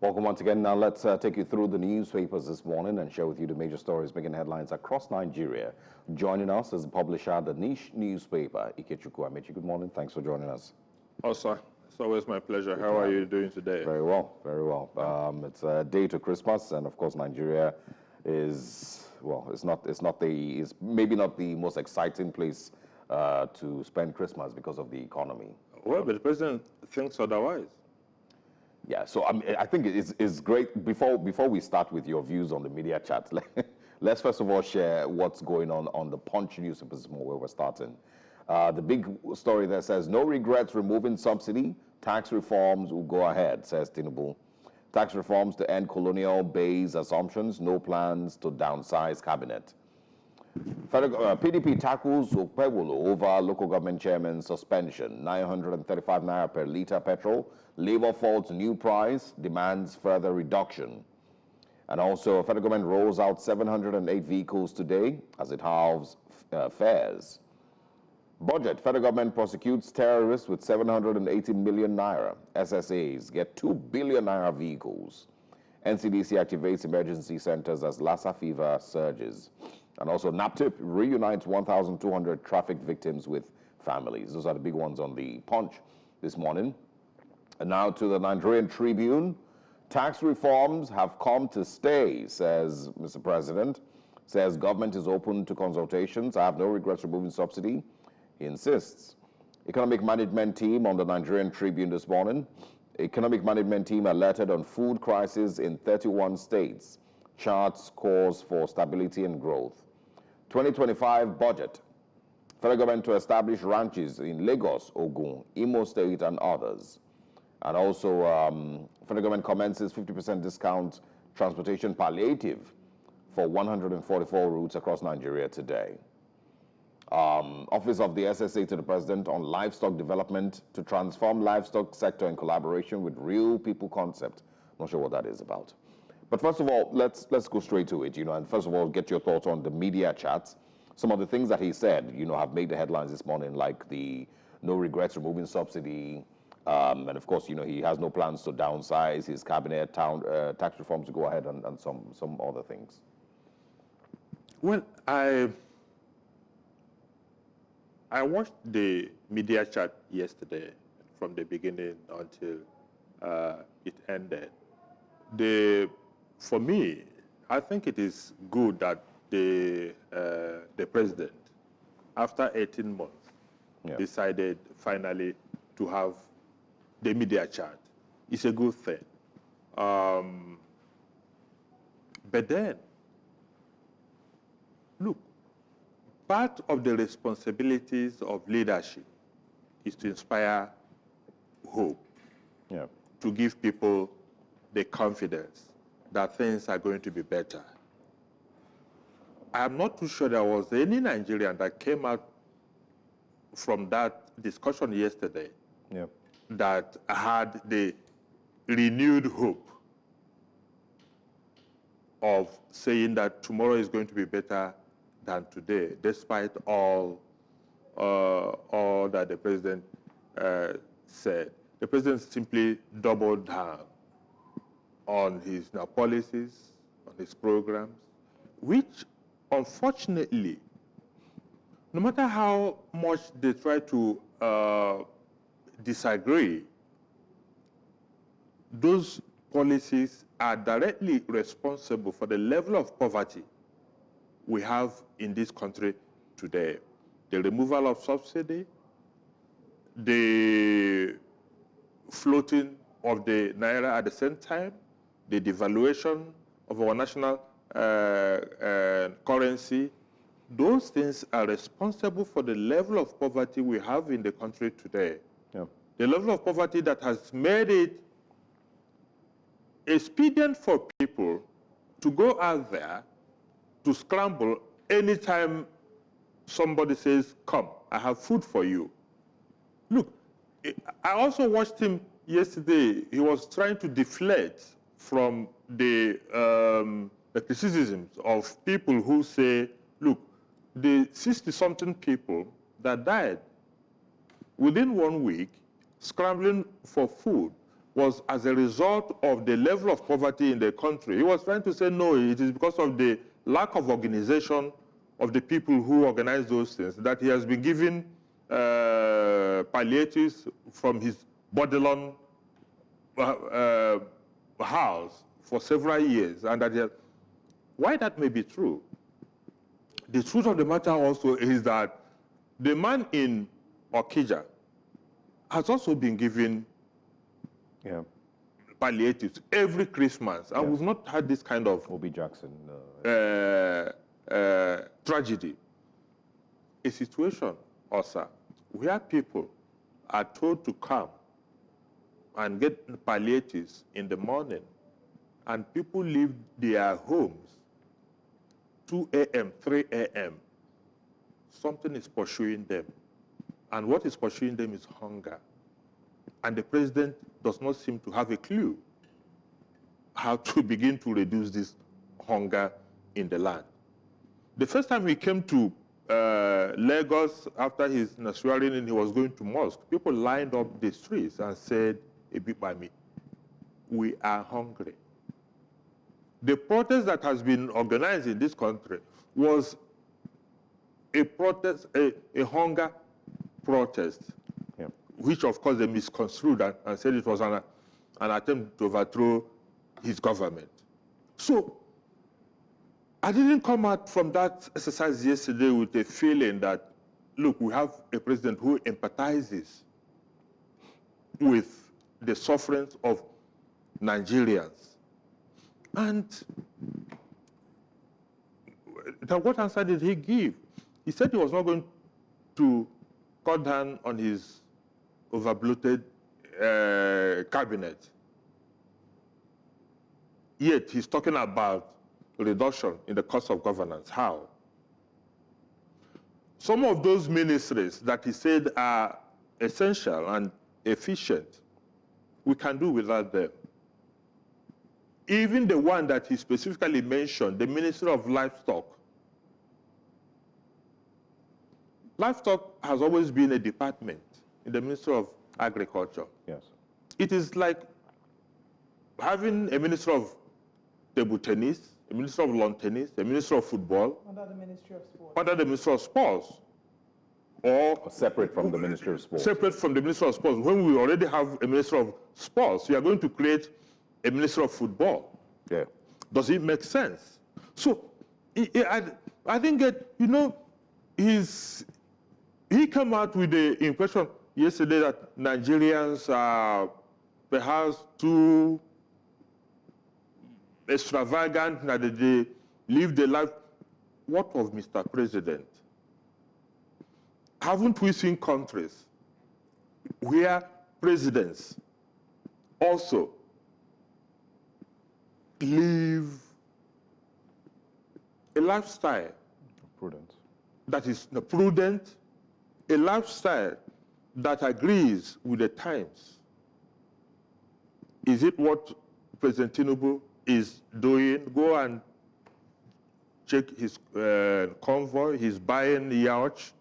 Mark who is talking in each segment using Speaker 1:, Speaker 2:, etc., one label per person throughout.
Speaker 1: Welcome once again. Now let's take you through the newspapers this morning and share with you the major stories making headlines across Nigeria. Joining us is the publisher of the niche newspaper, Ikechukwu Amaechi. Good morning. Thanks for joining us.
Speaker 2: Oh, sir. It's always my pleasure. How are you doing today?
Speaker 1: Very well, very well. It's a day to Christmas, and of course, Nigeria is it's maybe not the most exciting place to spend Christmas because of the economy.
Speaker 2: Well, but the president thinks otherwise.
Speaker 1: Yeah, so I think it's great. Before we start with your views on the media chat, let's first of all share what's going on the Punch newspaper this morning, where we're starting. The big story there says, no regrets removing subsidy, tax reforms will go ahead, says Tinubu. Tax reforms to end colonial-based assumptions, no plans to downsize cabinet. PDP tackles Okpewolo over local government chairman suspension, 935 naira per litre petrol. Labour faults new price, demands further reduction. And also, federal government rolls out 708 vehicles today as it halves fares. Budget, federal government prosecutes terrorists with 780 million naira. SSAs get 2 billion naira vehicles. NCDC activates emergency centers as Lassa fever surges. And also, NAPTIP reunites 1,200 traffic victims with families. Those are the big ones on the Punch this morning. And now to the Nigerian Tribune. Tax reforms have come to stay, says Mr. President. Says government is open to consultations. I have no regrets removing subsidy. He insists. Economic management team on the Nigerian Tribune this morning. Economic management team alerted on food crisis in 31 states. Charts calls for stability and growth. 2025 budget. Federal government to establish ranches in Lagos, Ogun, Imo State, and others. And also, federal government commences 50% discount transportation palliative for 144 routes across Nigeria today. Office of the SSA to the President on livestock development to transform livestock sector in collaboration with real people concept. Not sure what that is about. But first of all, let's go straight to it, and first of all, get your thoughts on the media chats. Some of the things that he said, have made the headlines this morning, like the no regrets removing subsidy, and of course, he has no plans to downsize his cabinet, tax reforms to go ahead, and some other things.
Speaker 2: Well, I watched the media chat yesterday from the beginning until it ended. For me, I think it is good that the president, after 18 months, decided finally to have the media chat. It's a good thing. But then, look, part of the responsibilities of leadership is to inspire hope, to give people the confidence that things are going to be better. I am not too sure there was any Nigerian that came out from that discussion yesterday that had the renewed hope of saying that tomorrow is going to be better than today, despite all that the president said. The president simply doubled down on his policies, on his programs, which unfortunately, no matter how much they try to disagree, those policies are directly responsible for the level of poverty we have in this country today. The removal of subsidy, the floating of the naira at the same time, the devaluation of our national currency, those things are responsible for the level of poverty we have in the country today. The level of poverty that has made it expedient for people to go out there to scramble anytime somebody says, come, I have food for you. Look, I also watched him yesterday. He was trying to deflect from the criticisms of people who say, look, the 60-something people that died within 1 week scrambling for food, was as a result of the level of poverty in the country. He was trying to say, no, it is because of the lack of organization of the people who organize those things that he has been given palliatives from his Bodilon house for several years, and that why that may be true. The truth of the matter also is that the man in Okija has also been given palliatives every Christmas, and we've not had this kind of
Speaker 1: Obi Jackson
Speaker 2: tragedy. A situation also where people are told to come and get palliatives in the morning, and people leave their homes 2 a.m., 3 a.m. Something is pursuing them. And what is pursuing them is hunger. And the president does not seem to have a clue how to begin to reduce this hunger in the land. The first time he came to Lagos after his swearing in, he was going to mosque. People lined up the streets and said, "Ebibami, we are hungry." The protest that has been organized in this country was a protest, a hunger protest, which of course they misconstrued and said it was an attempt to overthrow his government. So I didn't come out from that exercise yesterday with a feeling that, look, we have a president who empathizes with the sufferings of Nigerians. And what answer did he give? He said he was not going to cut down on his overbloated cabinet. Yet he's talking about reduction in the cost of governance. How? Some of those ministries that he said are essential and efficient, we can do without them. Even the one that he specifically mentioned, the Ministry of Livestock. Livestock has always been a department in the Ministry of Agriculture.
Speaker 1: Yes.
Speaker 2: It is like having a Minister of Table Tennis, a Minister of Lawn Tennis, a Minister of Football.
Speaker 3: Under the Ministry of Sports.
Speaker 2: Under the Ministry of Sports. Or
Speaker 1: separate from the Ministry of Sports.
Speaker 2: Separate from the Ministry of Sports. When we already have a Minister of Sports, we are going to create a Minister of Football.
Speaker 1: Yeah.
Speaker 2: Does it make sense? So I think that, you know, he came out with the impression yesterday that Nigerians are perhaps too extravagant, that they live the life. What of Mr. President? Haven't we seen countries where presidents also live a lifestyle
Speaker 1: prudent,
Speaker 2: that is prudent, a lifestyle that agrees with the times? Is it what President Tinubu is doing? Go and check his convoy. He's buying yachts.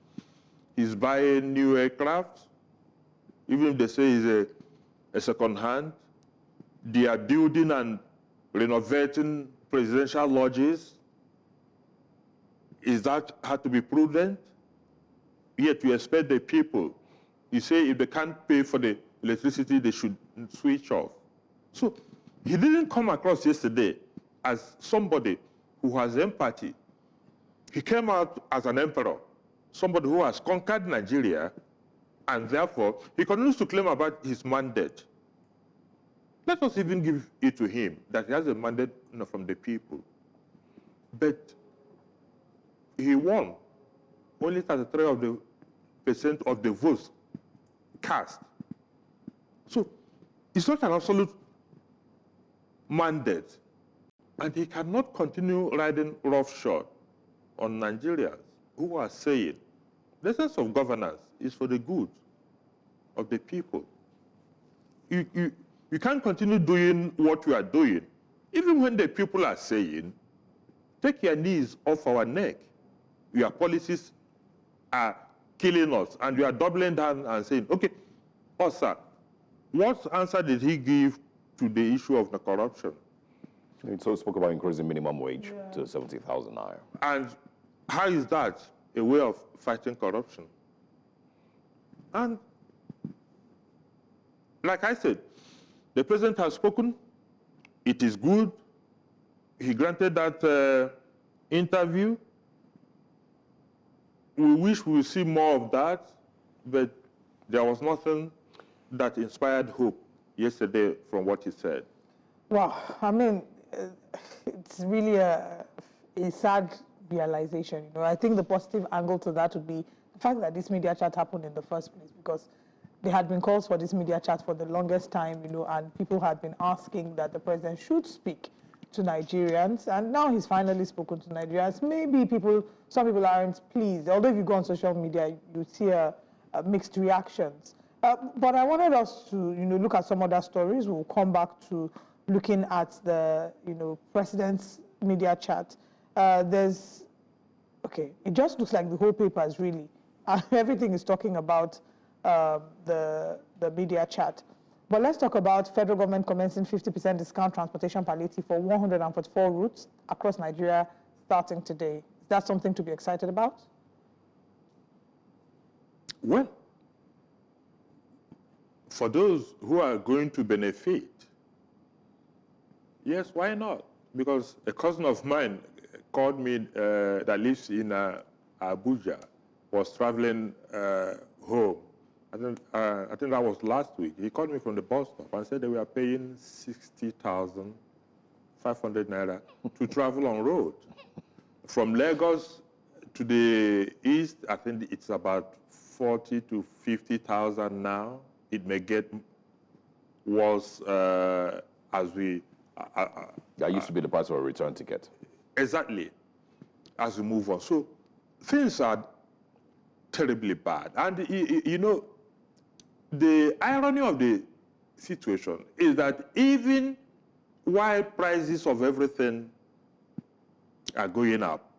Speaker 2: He's buying new aircraft. Even if they say it's a second hand, they are building and renovating presidential lodges. Is that had to be prudent? Yet you expect the people, you say if they can't pay for the electricity, they should switch off. So he didn't come across yesterday as somebody who has empathy. He came out as an emperor, somebody who has conquered Nigeria, and therefore he continues to claim about his mandate. Let us even give it to him that he has a mandate from the people. But he won only 33% of the votes cast. So it's not an absolute mandate, and he cannot continue riding roughshod on Nigerians who are saying the sense of governance is for the good of the people. You can't continue doing what you are doing, even when the people are saying, take your knees off our neck. Your policies are killing us, and you are doubling down and saying, okay, sir, what answer did he give to the issue of the corruption?
Speaker 1: He so spoke about increasing minimum wage to 70,000 naira.
Speaker 2: And how is that a way of fighting corruption? And like I said, the president has spoken. It is good. He granted that interview. We wish we would see more of that, but there was nothing that inspired hope yesterday from what he said.
Speaker 3: Well, I mean, it's really a sad realization. You know, I think the positive angle to that would be the fact that this media chat happened in the first place, because there had been calls for this media chat for the longest time, you know, and people had been asking that the president should speak to Nigerians, and now he's finally spoken to Nigerians. Maybe some people aren't pleased. Although if you go on social media, you see mixed reactions. But I wanted us to, you know, look at some other stories. We'll come back to looking at the, you know, president's media chat. It just looks like the whole paper is really, everything is talking about the media chat. But let's talk about federal government commencing 50% discount transportation palliative for 144 routes across Nigeria starting today. Is that something to be excited about?
Speaker 2: Well, for those who are going to benefit, yes, why not? Because a cousin of mine called me that lives in Abuja, was traveling home. I think that was last week. He called me from the bus stop and said they were paying 60,500 naira to travel on road. From Lagos to the east, I think it's about 40 to 50,000 now. It may get worse as we...
Speaker 1: that used to be the price of a return ticket.
Speaker 2: Exactly, as we move on. So things are terribly bad. And, you know, the irony of the situation is that even while prices of everything are going up,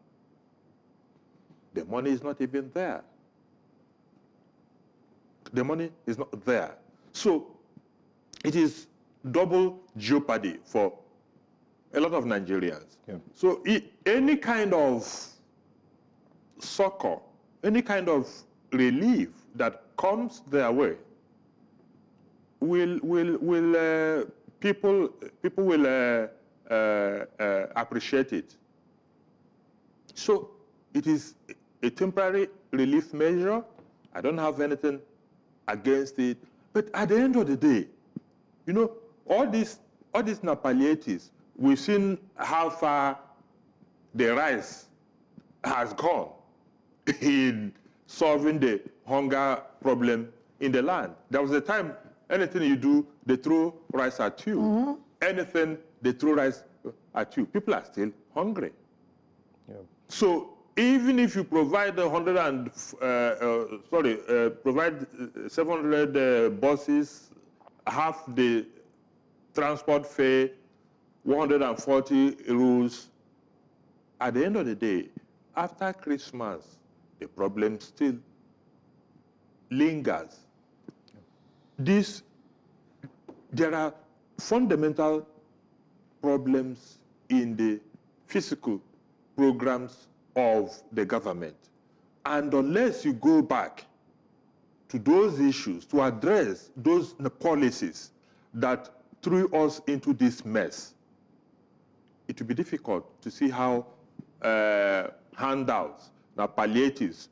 Speaker 2: the money is not even there. The money is not there. So it is double jeopardy for a lot of Nigerians. Yeah. So any kind of succor, any kind of relief that comes their way, people will appreciate it. So it is a temporary relief measure. I don't have anything against it. But at the end of the day, you know, all these palliatives, we've seen how far the rice has gone in solving the hunger problem in the land. There was a time, anything you do, they throw rice at you. Mm-hmm. Anything, they throw rice at you. People are still hungry. Yeah. So even if you provide provide 700 buses, half the transport fare, 140 rules, at the end of the day, after Christmas, the problem still lingers. There are fundamental problems in the fiscal programs of the government. And unless you go back to those issues, to address those policies that threw us into this mess, it will be difficult to see how handouts, now palliatives,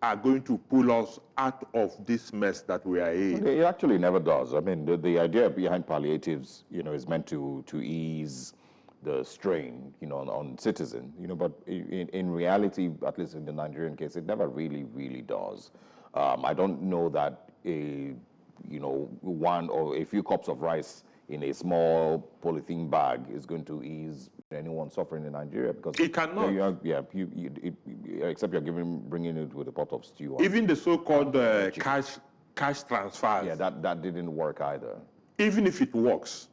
Speaker 2: are going to pull us out of this mess that we are in.
Speaker 1: It actually never does. I mean, the idea behind palliatives, you know, is meant to ease the strain, you know, on citizens, you know, but in reality, at least in the Nigerian case, it never really does. I don't know that one or a few cups of rice in a small polythene bag is going to ease anyone suffering in Nigeria, because
Speaker 2: it cannot.
Speaker 1: Except you're bringing it with a pot of stew.
Speaker 2: Even the so-called cash transfers.
Speaker 1: Yeah, that didn't work either.
Speaker 2: Even if it works,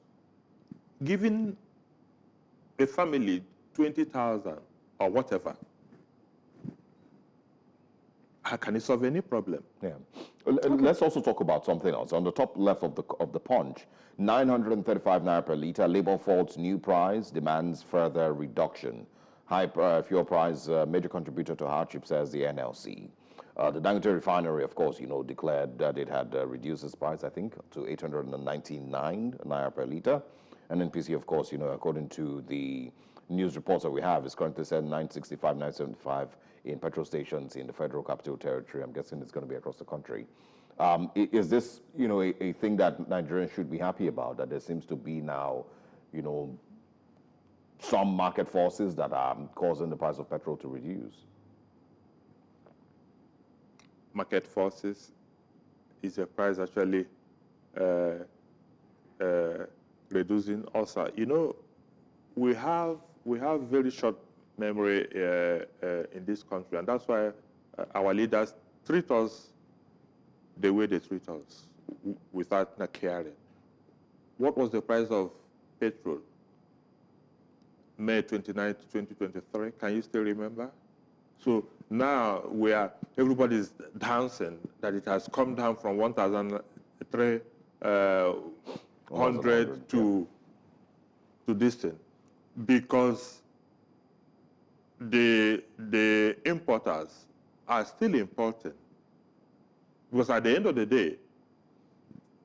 Speaker 2: giving a family 20,000 or whatever, how can it solve any problem?
Speaker 1: Yeah. Let's also talk about something else. On the top left of the punch, 935 naira per litre. Labour faults new price, demands further reduction. High fuel price, major contributor to hardship, says the NLC. The Dangote refinery, of course, declared that it had reduced its price, I think, to 899 naira per litre. And NPC, of course, according to the news reports that we have, is currently said 965, 975 in petrol stations in the Federal Capital Territory. I'm guessing it's going to be across the country. Is this, a thing that Nigerians should be happy about, that there seems to be now, some market forces that are causing the price of petrol to reduce?
Speaker 2: Market forces is a price actually reducing also. We have very short memory in this country, and that's why our leaders treat us the way they treat us, without not caring. What was the price of petrol May 29, 2023? Can you still remember? So now everybody's dancing that it has come down from 1,300 to this thing, because the importers are still importing. Because at the end of the day,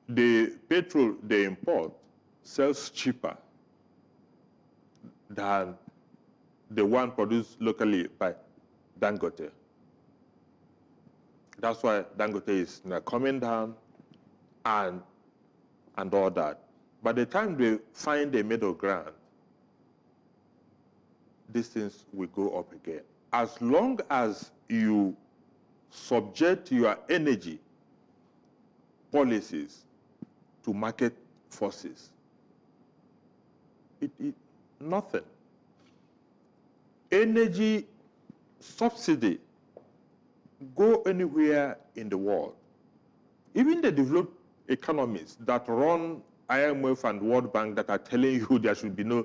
Speaker 2: the petrol they import sells cheaper than the one produced locally by Dangote. That's why Dangote is now coming down and all that. By the time they find a middle ground, these things will go up again. As long as you subject your energy policies to market forces, nothing. Energy subsidy, go anywhere in the world. Even the developed economies that run IMF and World Bank that are telling you there should be no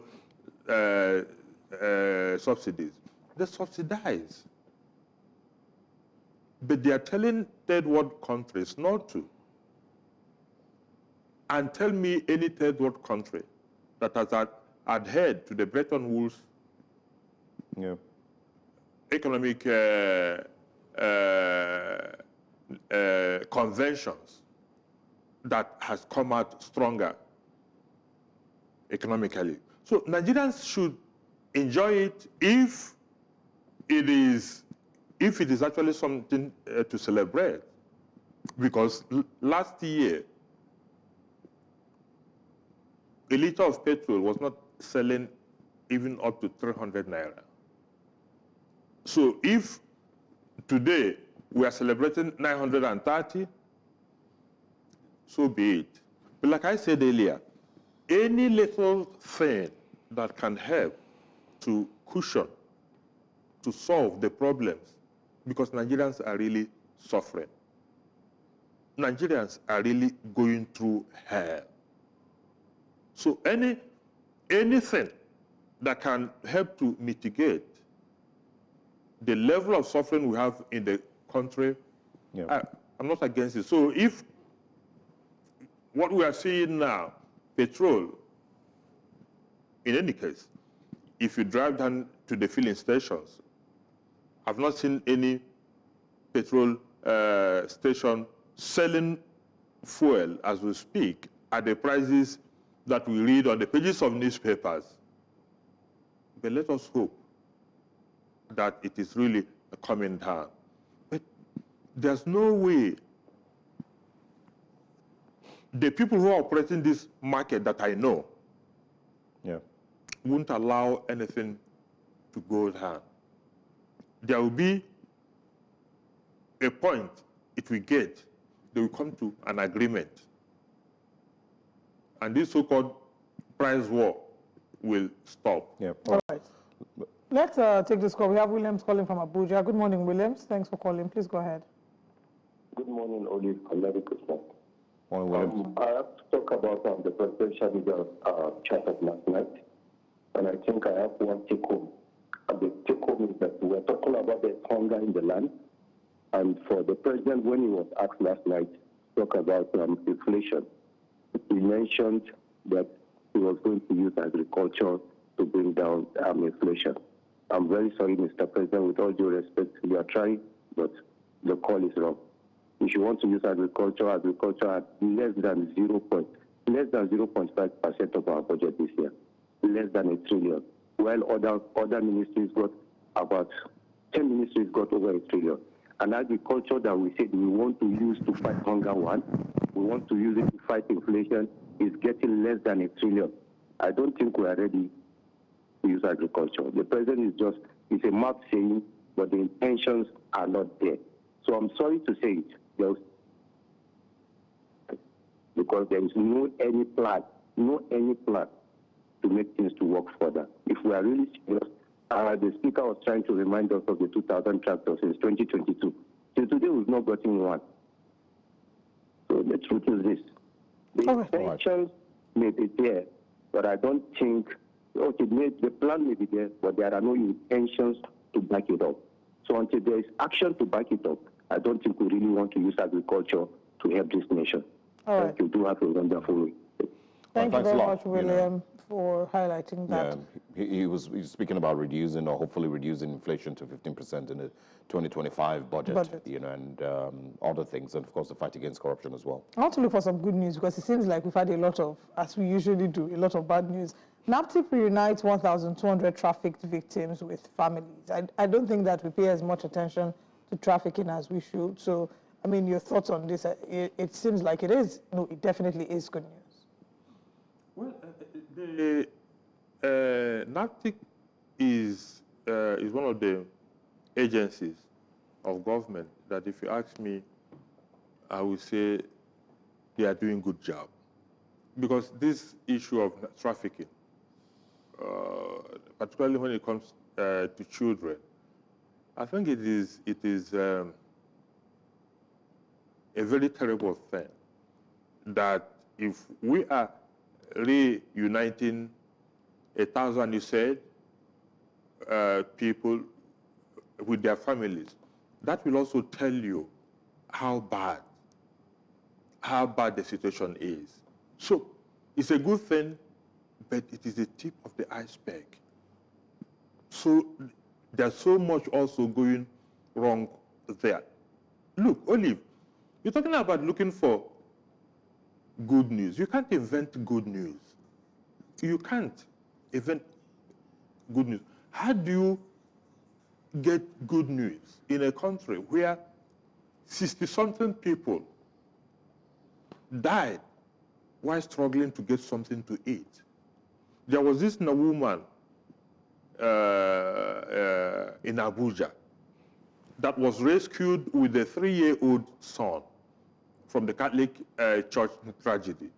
Speaker 2: subsidies, they subsidize. But they are telling third world countries not to. And tell me any third world country that has adhered to the Bretton Woods economic conventions that has come out stronger economically. So Nigerians should enjoy it if it is actually something to celebrate. Because last year, a liter of petrol was not selling even up to 300 naira. So if today we are celebrating 930, so be it. But like I said earlier, any little thing that can help to cushion, to solve the problems, because Nigerians are really suffering. Nigerians are really going through hell. So anything that can help to mitigate the level of suffering we have in the country, I'm not against it. So if what we are seeing now, petrol, in any case, if you drive down to the filling stations, I've not seen any petrol station selling fuel as we speak at the prices that we read on the pages of newspapers. But let us hope that it is really coming down. But there's no way the people who are operating this market that I know won't allow anything to go down. There will be a point it will get, they will come to an agreement. And this so-called price war will stop.
Speaker 3: All right. Let's take this call. We have Williams calling from Abuja. Good morning, Williams. Thanks for calling. Please go ahead.
Speaker 4: Good morning, Olive. Morning,
Speaker 1: Williams.
Speaker 4: I have to talk about the presidential leader chat of last night. And I think I have one take home. And the take home is that we're talking about the hunger in the land. And for the president, when he was asked last night to talk about inflation, he mentioned that he was going to use agriculture to bring down inflation. I'm very sorry, Mr. President, with all due respect, you are trying, but the call is wrong. If you want to use agriculture at less than 0.5% of our budget this year, less than $1 trillion, while other ministries got about 10 ministries got over $1 trillion. And agriculture that we said we want to use to fight hunger, we want to use it to fight inflation, is getting less than $1 trillion. I don't think we are ready to use agriculture. The president it's a mouth saying, but the intentions are not there. So I'm sorry to say it, because there is no any plan to make things to work further. If we are really serious, the speaker was trying to remind us of the 2,000 tractors since 2022. Till today, we've not gotten one. So the truth is this. The intentions may be there, but I don't think, the plan may be there, but there are no intentions to back it up. So until there is action to back it up, I don't think we really want to use agriculture to help this nation.
Speaker 3: All right.
Speaker 4: Thank you. Do have a wonderful week.
Speaker 3: Thank you very much, William, for highlighting that.
Speaker 1: Yeah, he was speaking about reducing or hopefully reducing inflation to 15% in the 2025 budget. And other things, and of course the fight against corruption as well.
Speaker 3: I want to look for some good news, because it seems like we've had a lot of, as we usually do, a lot of bad news. NAPTIP reunites 1,200 trafficked victims with families. I don't think that we pay as much attention to trafficking as we should. So, I mean, your thoughts on this? It seems like it is. No, it definitely is good news.
Speaker 2: Well, the NAPTIP is one of the agencies of government that, if you ask me, I would say they are doing a good job. Because this issue of trafficking, particularly when it comes to children, I think it is a very terrible thing that if we are reuniting 1,000, you said, people with their families, that will also tell you how bad the situation is. So it's a good thing, but it is the tip of the iceberg. So there's so much also going wrong there. Look, Olive, you're talking about looking for good news. You can't invent good news. You can't invent good news. How do you get good news in a country where 60-something people died while struggling to get something to eat? There was this woman in Abuja that was rescued with a 3-year-old son from the Catholic Church tragedy.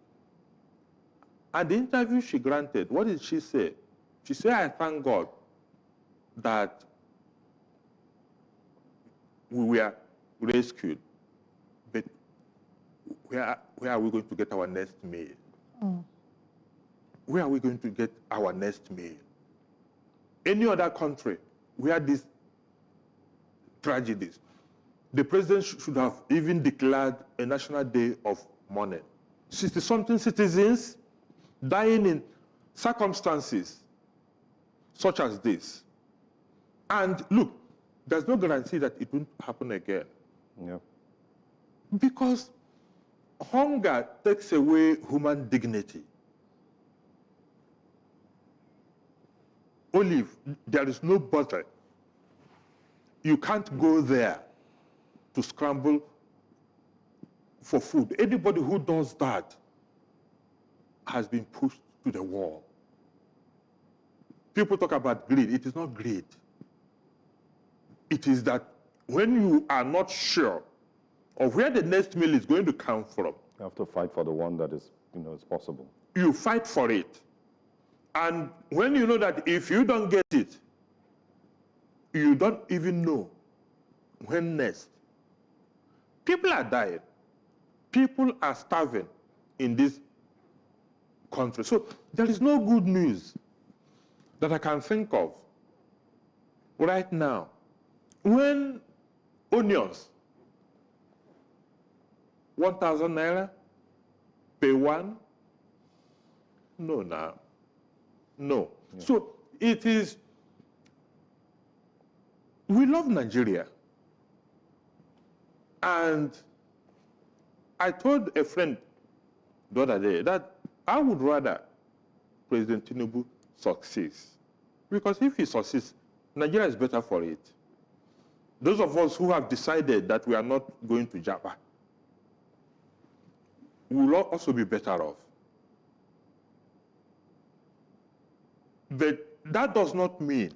Speaker 2: And the interview she granted, what did she say? She said, I thank God that we were rescued, but where are we going to get our next meal? Where are we going to get our next meal? Any other country where these tragedies, the president should have even declared a national day of mourning. 60-something citizens dying in circumstances such as this. And look, there's no guarantee that it won't happen again.
Speaker 1: Yeah.
Speaker 2: Because hunger takes away human dignity. Olive, there is no butter. You can't go there to scramble for food. Anybody who does that has been pushed to the wall. People talk about greed. It is not greed. It is that when you are not sure of where the next meal is going to come from,
Speaker 1: You have to fight for the one that is, is possible.
Speaker 2: You fight for it. And when you know that if you don't get it, you don't even know when next. People are dying. People are starving in this country. So there is no good news that I can think of right now. When onions 1,000 naira? Pay one? No, now. No. Yeah. So it is, we love Nigeria. And I told a friend the other day that I would rather President Tinubu succeeds. Because if he succeeds, Nigeria is better for it. Those of us who have decided that we are not going to Japa will also be better off. But that does not mean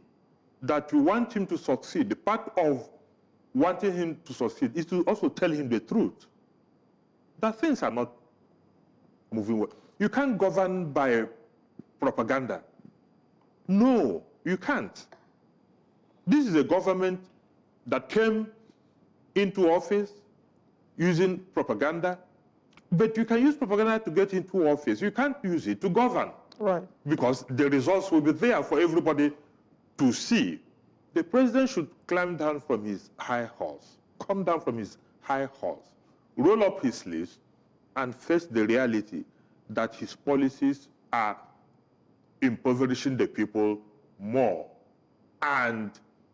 Speaker 2: that you want him to succeed. The part of wanting him to succeed is to also tell him the truth, that things are not moving well. You can't govern by propaganda. No, you can't. This is a government that came into office using propaganda, but you can use propaganda to get into office. You can't use it to govern.
Speaker 3: Right.
Speaker 2: Because the results will be there for everybody to see. The president should climb down from his high horse, come down from his high horse, roll up his sleeves, and face the reality that his policies are impoverishing the people more. And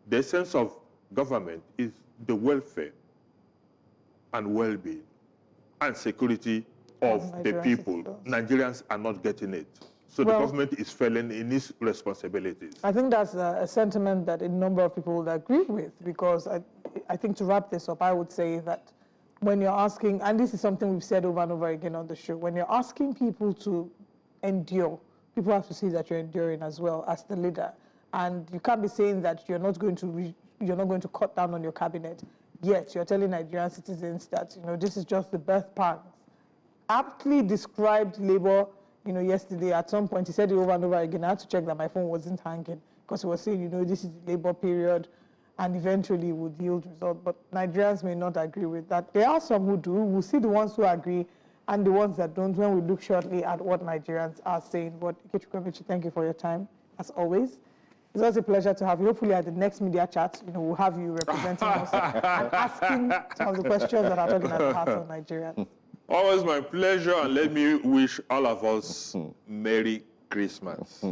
Speaker 2: the essence of government is the welfare and well-being and security of the people. Nigerians are not getting it. So the government is failing in its responsibilities.
Speaker 3: I think that's a sentiment that a number of people would agree with, because I think to wrap this up, I would say that when you're asking, and this is something we've said over and over again on the show, when you're asking people to endure, people have to see that you're enduring as well as the leader. And you can't be saying that you're not going to cut down on your cabinet, yet you're telling Nigerian citizens that, this is just the birth pangs. Aptly described Labour, yesterday at some point, he said it over and over again. I had to check that my phone wasn't hanging, because he was saying, this is the Labour period, and eventually would yield results. But Nigerians may not agree with that. There are some who do. We'll see the ones who agree and the ones that don't when we look shortly at what Nigerians are saying. But Ikechukwu Amaechi, thank you for your time, as always. It's always a pleasure to have you. Hopefully at the next media chat, we'll have you representing us and asking some of the questions that are talking at the heart of Nigerians.
Speaker 2: Always my pleasure, and let me wish all of us Merry Christmas.